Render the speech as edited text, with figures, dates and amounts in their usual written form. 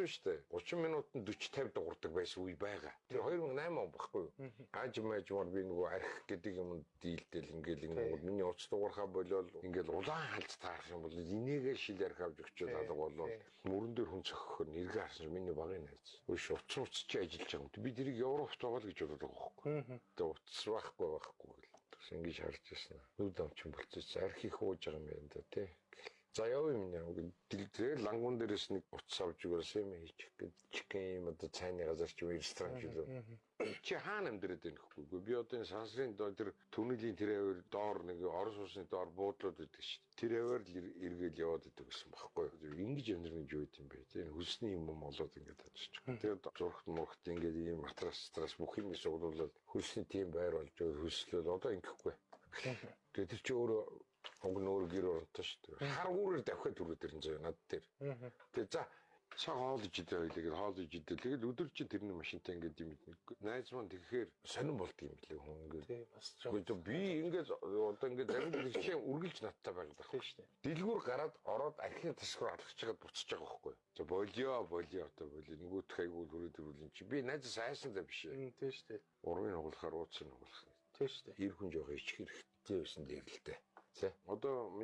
бодсон шүү дээ. 30 минутанд 40-50 дуурдаг байсан үе байгаа. Тэр 2008 он баггүй юу? Аажмаар би нөгөө арх гэдэг юм дийлдэл ингээл миний уц дуурхаа болол ингээл улаан халж таарах юм бол инээгээ шил арх авч өгчөөд алга болол мөрөн дээр хүн цохихоор нэргээ харсан миний багын найз. Өөш уцч ажиллаж байгаа юм. Би тэрийг Европт байгаа л гэж боддог байхгүй. Тэгээ уц байхгүй гэл. Тэгс ингэж харж ирсэн. Нүд амчин болчихсон. Арх их ууж байгаа юм байна да тий. За явъя минь. Тэр лангуун дээрээс нэг уц авч өгөөсэй юм хийчих гэж чикен одоо цайны газар ч юм ресторан ч юм. Чи хаана амьдраад байна гэхгүй. Би одоо энэ сансрын тэр түнэлийн тэр аваар доор нэг орос улсны доор буудлууд байдаг шүү дээ. Тэр аваар л эргээл яваад идэг гэсэн байхгүй. Ингэж амьдрах гэж юу юм бэ? Тэр хөлсний юм олоод ингэж ажиллаж байгаа. Тэгээд зурхт мурхт ингэж ийм матрас бүх юм суулуулаад хөлсний тийм байр болж хөлслөл одоо ингэхгүй. Тэгээд тэр чи өөрөө огноор гэр оронтой шүү дээ. Хар үүрээр давхад түрүү дэрэн зөө над дээр. Тэгээд за цаг хоолж идэл тэгээд хоолж идэл тэгээд өдөр чинь тэрний машинтай ингээд юм найз маань тэгэхээр сонирн болд юм билээ хүн ингээд. Тий бас жоо. Би ингээд одоо ингээд зарим нэгчээ үргэлж надтай байгаад байна шүү дээ. Дэлгүүр гараад ороод архины тасгаар алхаж чагаад буцаж байгаа байхгүй. За болио одоо болио нөгөөх айгуул хүрээд ирүүлэн чи би найз сайсан за биш ээ. Тий шүү дээ. Урмын хугалахаар ууцсан хугалах. Тий шүү дээ. Ир хүн жоох ичх хэрэгтэй байсан дээр л дээ. За одоо